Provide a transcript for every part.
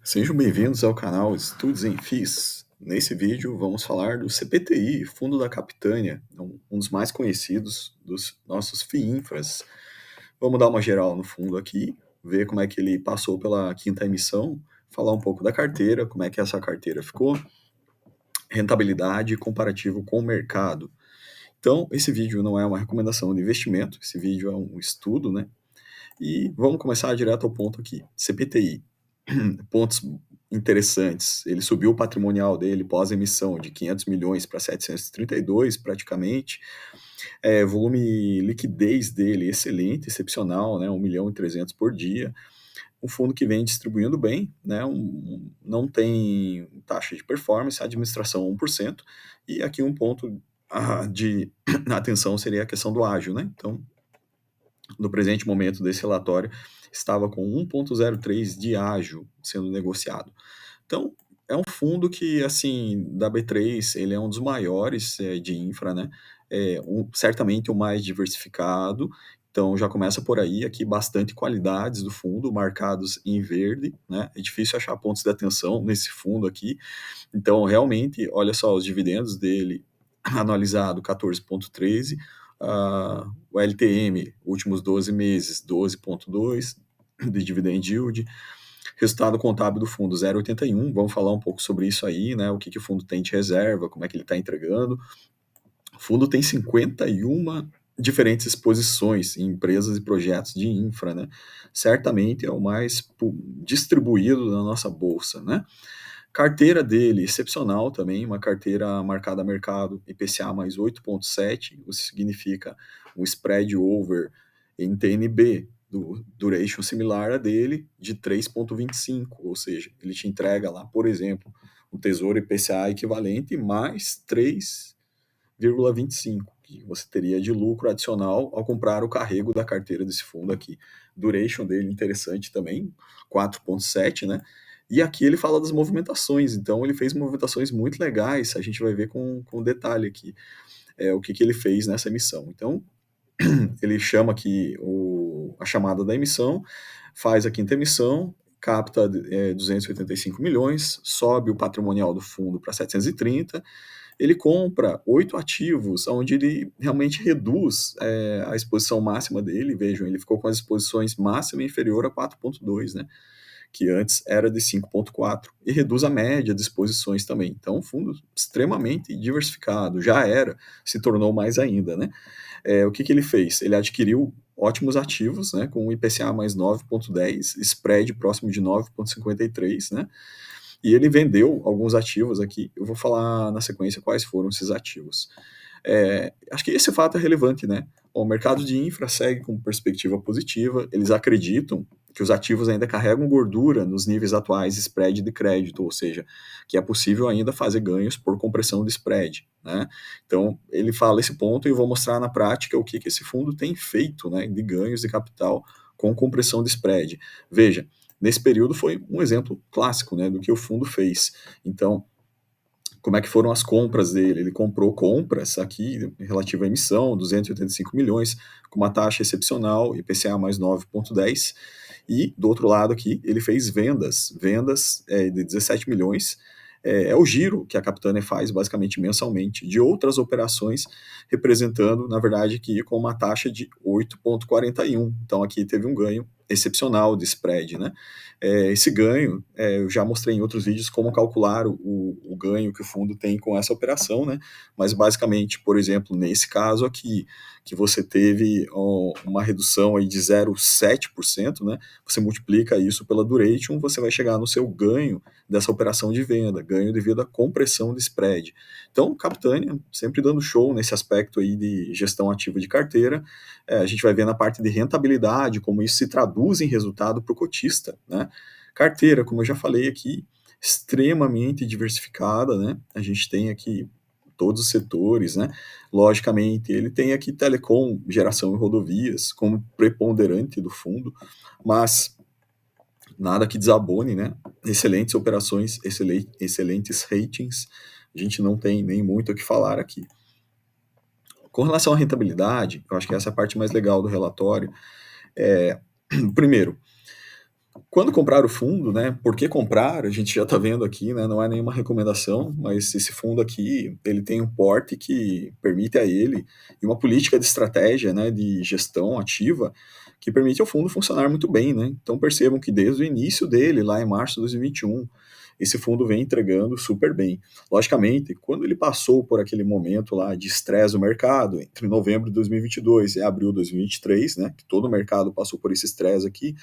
Sejam bem-vindos ao canal Estudos em FIIs. Nesse vídeo vamos falar do CPTI, Fundo da Capitânia, um dos mais conhecidos dos nossos FIINFRAs. Vamos dar uma geral no fundo aqui, ver como é que ele passou pela quinta emissão, falar um pouco da carteira, como é que essa carteira ficou, rentabilidade e comparativo com o mercado. Então, esse vídeo não é uma recomendação de investimento, esse vídeo é um estudo, né? E vamos começar direto ao ponto aqui. CPTI. Pontos interessantes. Ele subiu o patrimonial dele pós-emissão de 500 milhões para 732, praticamente. Volume liquidez dele excelente, excepcional, né? 1 milhão e 300 por dia. Um fundo que vem distribuindo bem, né? Não tem taxa de performance, administração 1%. E aqui um ponto de atenção seria a questão do ágio, né? Então, no presente momento desse relatório, estava com 1,03 de ágio sendo negociado. Então, é um fundo que, assim, da B3, ele é um dos maiores de infra, né? Certamente o mais diversificado. Então, já começa por aí, aqui bastante qualidades do fundo, marcados em verde, né? É difícil achar pontos de atenção nesse fundo aqui. Então, realmente, olha só, os dividendos dele, anualizado 14,13, o LTM, últimos 12 meses, 12,2 de dividend yield, resultado contábil do fundo 0,81, vamos falar um pouco sobre isso aí, né, o que o fundo tem de reserva, como é que ele está entregando. O fundo tem 51 diferentes exposições em empresas e projetos de infra, né, certamente é o mais distribuído da nossa bolsa, né. Carteira dele, excepcional também, uma carteira marcada a mercado IPCA mais 8,7, isso significa um spread over em TNB, do duration similar a dele, de 3,25, ou seja, ele te entrega lá, por exemplo, o Tesouro IPCA equivalente mais 3,25, que você teria de lucro adicional ao comprar o carrego da carteira desse fundo aqui. Duration dele interessante também, 4,7, né? E aqui ele fala das movimentações, então ele fez movimentações muito legais, a gente vai ver com detalhe aqui o que ele fez nessa emissão. Então, ele chama aqui a chamada da emissão, faz a quinta emissão, capta 285 milhões, sobe o patrimonial do fundo para 730, ele compra 8 ativos, onde ele realmente reduz a exposição máxima dele, vejam, ele ficou com as exposições máxima inferior a 4,2, né? Que antes era de 5,4, e reduz a média de exposições também. Então, um fundo extremamente diversificado, já era, se tornou mais ainda, né? O que ele fez? Ele adquiriu ótimos ativos, né, com o IPCA mais 9,10, spread próximo de 9,53, né? E ele vendeu alguns ativos aqui, eu vou falar na sequência quais foram esses ativos. Acho que esse fato é relevante, né? O mercado de infra segue com perspectiva positiva, eles acreditam que os ativos ainda carregam gordura nos níveis atuais de spread de crédito, ou seja, que é possível ainda fazer ganhos por compressão de spread, né? Então, ele fala esse ponto e eu vou mostrar na prática o que esse fundo tem feito, né, de ganhos de capital com compressão de spread. Veja, nesse período foi um exemplo clássico, né, do que o fundo fez. Então, como é que foram as compras dele? Ele comprou compras aqui, relativa à emissão, 285 milhões, com uma taxa excepcional, IPCA mais 9,10, e do outro lado aqui, ele fez vendas de 17 milhões, é o giro que a Capitânia faz basicamente mensalmente, de outras operações, representando, na verdade, aqui com uma taxa de 8,41. Então aqui teve um ganho excepcional de spread, né? Esse ganho, eu já mostrei em outros vídeos como calcular o ganho que o fundo tem com essa operação, né? Mas basicamente, por exemplo, nesse caso aqui, que você teve uma redução aí de 0,7%, né? Você multiplica isso pela duration, você vai chegar no seu ganho dessa operação de venda, ganho devido à compressão de spread. Então, Capitânia, sempre dando show nesse aspecto aí de gestão ativa de carteira. A gente vai ver na parte de rentabilidade, como isso se traduz em resultado para o cotista, né? Carteira, como eu já falei aqui, extremamente diversificada, né? A gente tem aqui todos os setores, né? Logicamente, ele tem aqui telecom, geração e rodovias como preponderante do fundo, mas nada que desabone, né? Excelentes operações, excelentes ratings, a gente não tem nem muito o que falar aqui. Com relação à rentabilidade, eu acho que essa é a parte mais legal do relatório. Primeiro, Quando comprar o fundo, né, por que comprar, a gente já está vendo aqui, né, não é nenhuma recomendação, mas esse fundo aqui, ele tem um porte que permite a ele, e uma política de estratégia, né, de gestão ativa, que permite ao fundo funcionar muito bem, né. Então percebam que desde o início dele, lá em março de 2021, esse fundo vem entregando super bem. Logicamente, quando ele passou por aquele momento lá de estresse do mercado, entre novembro de 2022 e abril de 2023, né, que todo o mercado passou por esse estresse aqui,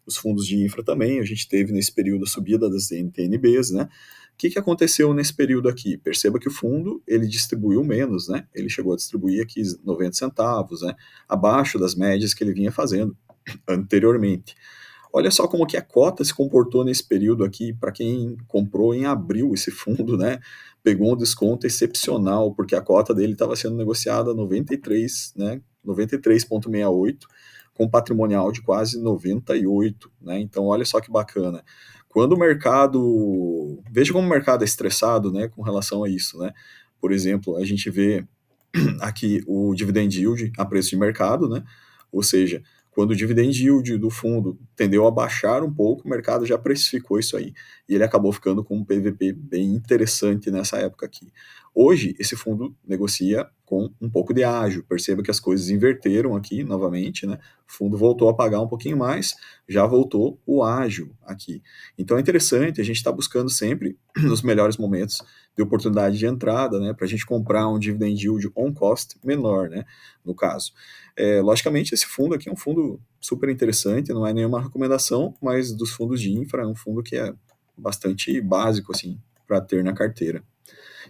os fundos de infra também, a gente teve nesse período a subida das NTNBs, né? O que aconteceu nesse período aqui? Perceba que o fundo ele distribuiu menos, né? Ele chegou a distribuir aqui 90 centavos, né? Abaixo das médias que ele vinha fazendo anteriormente. Olha só como que a cota se comportou nesse período aqui, para quem comprou em abril esse fundo, né? Pegou um desconto excepcional, porque a cota dele estava sendo negociada a 93, né? 93,68, com patrimonial de quase 98, né? Então, olha só que bacana. Quando o mercado. Veja como o mercado é estressado, né? Com relação a isso, né? Por exemplo, a gente vê aqui o dividend yield a preço de mercado, né? Ou seja, quando o dividend yield do fundo tendeu a baixar um pouco, o mercado já precificou isso aí. E ele acabou ficando com um PVP bem interessante nessa época aqui. Hoje, esse fundo negocia com um pouco de ágio. Perceba que as coisas inverteram aqui novamente, né? O fundo voltou a pagar um pouquinho mais, já voltou o ágio aqui. Então é interessante, a gente está buscando sempre, nos melhores momentos, de oportunidade de entrada, né, para a gente comprar um dividend yield on cost menor, né, no caso. Logicamente, esse fundo aqui é um fundo super interessante, não é nenhuma recomendação, mas dos fundos de infra é um fundo que é bastante básico, assim, para ter na carteira.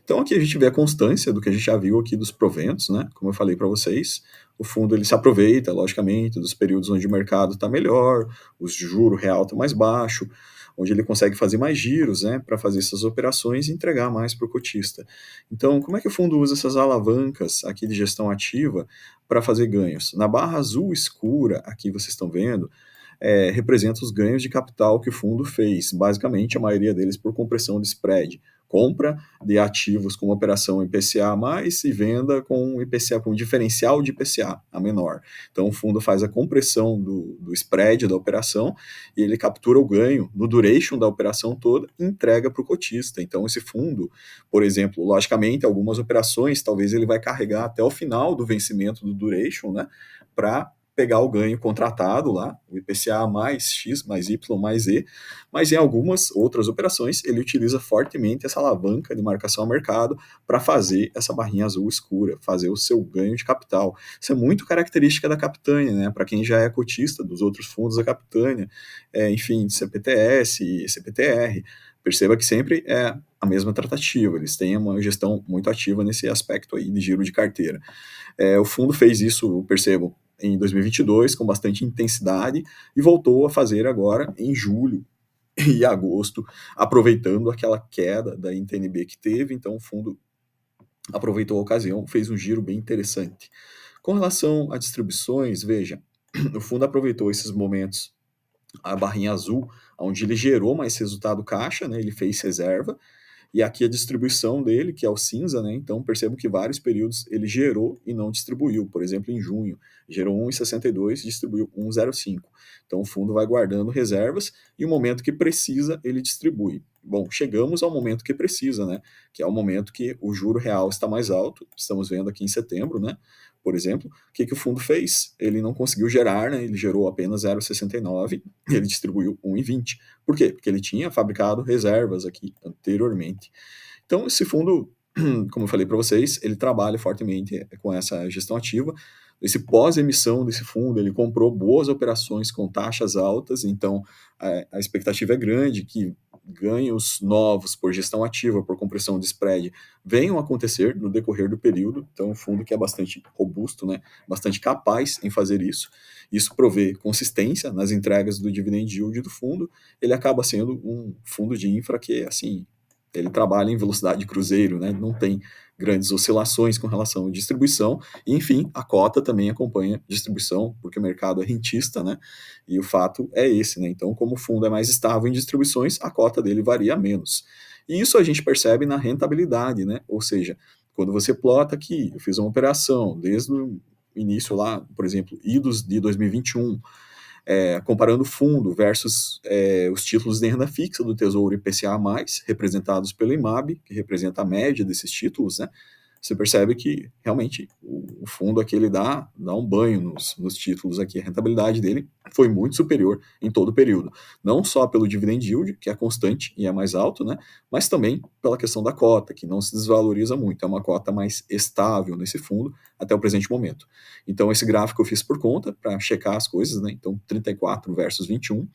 Então aqui a gente vê a constância do que a gente já viu aqui dos proventos, né? Como eu falei para vocês, o fundo ele se aproveita, logicamente, dos períodos onde o mercado está melhor, o juro real está mais baixo, onde ele consegue fazer mais giros, né, para fazer essas operações e entregar mais para o cotista. Então, como é que o fundo usa essas alavancas aqui de gestão ativa para fazer ganhos? Na barra azul escura, aqui vocês estão vendo, representa os ganhos de capital que o fundo fez, basicamente a maioria deles por compressão de spread. Compra de ativos com operação IPCA mais e venda com IPCA, com diferencial de IPCA a menor. Então o fundo faz a compressão do spread da operação e ele captura o ganho no duration da operação toda e entrega para o cotista. Então esse fundo, por exemplo, logicamente algumas operações talvez ele vai carregar até o final do vencimento do duration, né, para pegar o ganho contratado lá, o IPCA mais X, mais Y, mais E, mas em algumas outras operações ele utiliza fortemente essa alavanca de marcação ao mercado para fazer essa barrinha azul escura, fazer o seu ganho de capital. Isso é muito característica da Capitânia, né? Para quem já é cotista dos outros fundos da Capitânia, enfim, CPTS, CPTR, perceba que sempre é a mesma tratativa, eles têm uma gestão muito ativa nesse aspecto aí de giro de carteira. O fundo fez isso, percebo, em 2022 com bastante intensidade e voltou a fazer agora em julho e agosto, aproveitando aquela queda da NTNB que teve, então o fundo aproveitou a ocasião, fez um giro bem interessante. Com relação a distribuições, veja, o fundo aproveitou esses momentos, a barrinha azul, onde ele gerou mais resultado caixa, né, ele fez reserva, e aqui a distribuição dele, que é o cinza, né? Então percebo que vários períodos ele gerou e não distribuiu. Por exemplo, em junho, gerou 1,62 e distribuiu 1,05. Então o fundo vai guardando reservas e o momento que precisa, ele distribui. Bom, chegamos ao momento que precisa, né? Que é o momento que o juro real está mais alto. Estamos vendo aqui em setembro, né? Por exemplo, o que o fundo fez? Ele não conseguiu gerar, né? Ele gerou apenas 0,69 e ele distribuiu 1,20. Por quê? Porque ele tinha fabricado reservas aqui anteriormente. Então, esse fundo, como eu falei para vocês, ele trabalha fortemente com essa gestão ativa. Esse pós-emissão desse fundo, ele comprou boas operações com taxas altas, então a expectativa é grande que ganhos novos por gestão ativa, por compressão de spread, venham a acontecer no decorrer do período. Então, um fundo que é bastante robusto, né, bastante capaz em fazer isso. Isso provê consistência nas entregas do dividend yield do fundo. Ele acaba sendo um fundo de infra que, assim, ele trabalha em velocidade de cruzeiro, né, não tem grandes oscilações com relação à distribuição, e, enfim, a cota também acompanha distribuição, porque o mercado é rentista, né, e o fato é esse, né, então como o fundo é mais estável em distribuições, a cota dele varia menos. E isso a gente percebe na rentabilidade, né, ou seja, quando você plota aqui, eu fiz uma operação desde o início lá, por exemplo, idos de 2021, comparando fundo versus os títulos de renda fixa do Tesouro IPCA+, representados pelo IMAB, que representa a média desses títulos, né? Você percebe que realmente o fundo aqui ele dá um banho nos títulos aqui. A rentabilidade dele foi muito superior em todo o período. Não só pelo dividend yield, que é constante e é mais alto, né? Mas também pela questão da cota, que não se desvaloriza muito. É uma cota mais estável nesse fundo até o presente momento. Então, esse gráfico eu fiz por conta, para checar as coisas, né? Então, 34 versus 21.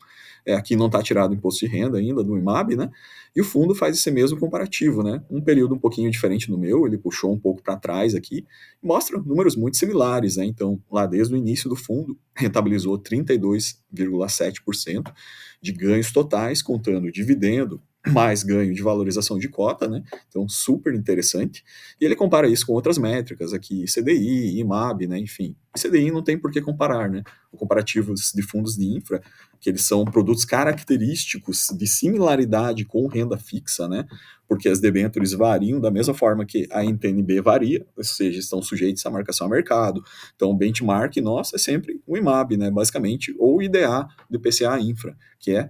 Aqui não está tirado o imposto de renda ainda do IMAB, né? E o fundo faz esse mesmo comparativo, né? Um período um pouquinho diferente do meu, ele puxou um pouco para trás aqui, mostra números muito similares, né? Então, lá desde o início do fundo, rentabilizou 32,7% de ganhos totais, contando dividendo, mais ganho de valorização de cota, né? Então, super interessante. E ele compara isso com outras métricas aqui, CDI, IMAB, né? Enfim, CDI não tem por que comparar, né? O comparativo de fundos de infra, que eles são produtos característicos de similaridade com renda fixa, né? Porque as debêntures variam da mesma forma que a NTNB varia, ou seja, estão sujeitos à marcação a mercado. Então, o benchmark nosso é sempre o IMAB, né? Basicamente, ou o IDA do IPCA Infra, que é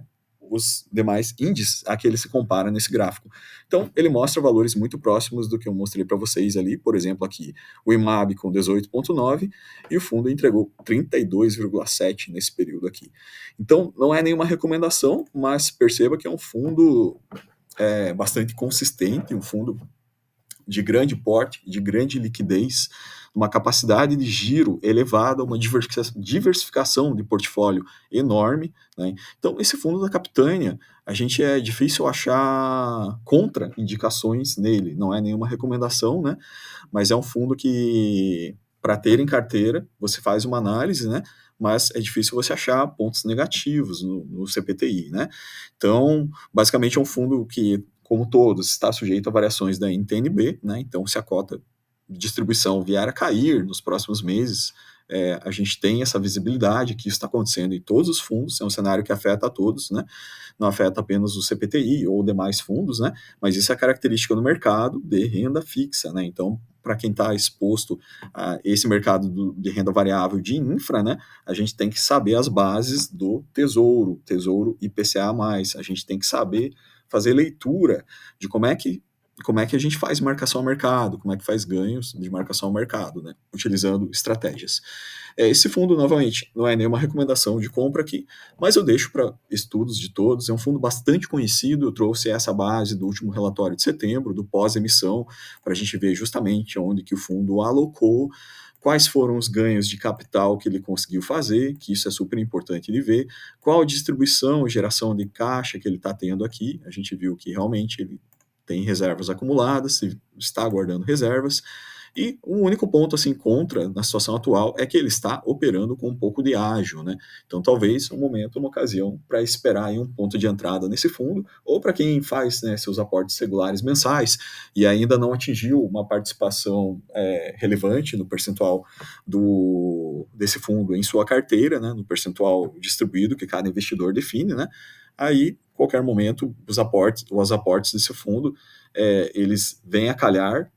os demais índices a que ele se compara nesse gráfico. Então, ele mostra valores muito próximos do que eu mostrei para vocês ali, por exemplo, aqui o IMAB com 18,9 e o fundo entregou 32,7 nesse período aqui. Então, não é nenhuma recomendação, mas perceba que é um fundo bastante consistente, um fundo de grande porte, de grande liquidez, uma capacidade de giro elevada, uma diversificação de portfólio enorme, né? Então, esse fundo da Capitânia, a gente é difícil achar contraindicações nele, não é nenhuma recomendação, né? Mas é um fundo que, para ter em carteira, você faz uma análise, né? Mas é difícil você achar pontos negativos no CPTI, né? Então, basicamente é um fundo que, como todos, está sujeito a variações da NTNB, né? Então, se a cota de distribuição vier a cair nos próximos meses, a gente tem essa visibilidade que isso está acontecendo em todos os fundos, é um cenário que afeta a todos, né? Não afeta apenas o CPTI ou demais fundos, né? Mas isso é característica do mercado de renda fixa, né? Então, para quem está exposto a esse mercado de renda variável de infra, né? A gente tem que saber as bases do tesouro IPCA+, a gente tem que saber fazer leitura de como é que a gente faz marcação ao mercado, como é que faz ganhos de marcação ao mercado, né? Utilizando estratégias. Esse fundo, novamente, não é nenhuma recomendação de compra aqui, mas eu deixo para estudos de todos. É um fundo bastante conhecido, eu trouxe essa base do último relatório de setembro, do pós-emissão, para a gente ver justamente onde que o fundo alocou, quais foram os ganhos de capital que ele conseguiu fazer, que isso é super importante de ver, qual a distribuição e geração de caixa que ele está tendo aqui. A gente viu que realmente ele tem reservas acumuladas, está guardando reservas, e um único ponto assim contra na situação atual é que ele está operando com um pouco de ágio, né? Então talvez um momento, uma ocasião para esperar aí um ponto de entrada nesse fundo, ou para quem faz, né, seus aportes regulares mensais e ainda não atingiu uma participação relevante no percentual desse fundo em sua carteira, né, no percentual distribuído que cada investidor define, né? Aí, qualquer momento, os aportes desse fundo, eles vêm a calhar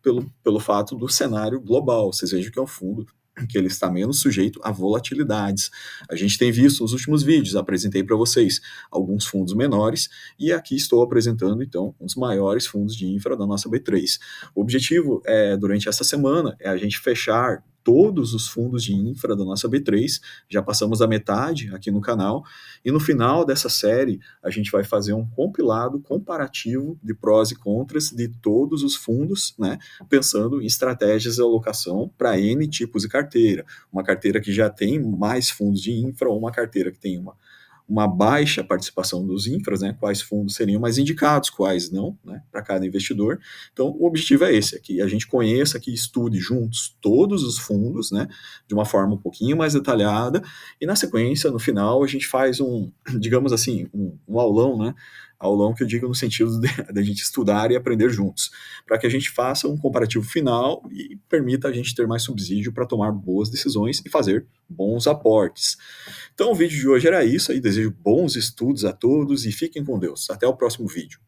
pelo fato do cenário global. Vocês vejam que é um fundo que ele está menos sujeito a volatilidades. A gente tem visto nos últimos vídeos, apresentei para vocês alguns fundos menores, e aqui estou apresentando, então, os maiores fundos de infra da nossa B3. O objetivo, durante essa semana, é a gente fechar todos os fundos de infra da nossa B3, já passamos a metade aqui no canal, e no final dessa série a gente vai fazer um compilado comparativo de prós e contras de todos os fundos, né, pensando em estratégias de alocação para N tipos de carteira, uma carteira que já tem mais fundos de infra ou uma carteira que tem uma baixa participação dos infras, né, quais fundos seriam mais indicados, quais não, né, para cada investidor. Então, o objetivo é esse, é que a gente conheça, que estude juntos todos os fundos, né, de uma forma um pouquinho mais detalhada, e na sequência, no final, a gente faz digamos assim, um aulão, né, aulão que eu digo no sentido de a gente estudar e aprender juntos, para que a gente faça um comparativo final e permita a gente ter mais subsídio para tomar boas decisões e fazer bons aportes. Então o vídeo de hoje era isso aí, desejo bons estudos a todos e fiquem com Deus. Até o próximo vídeo.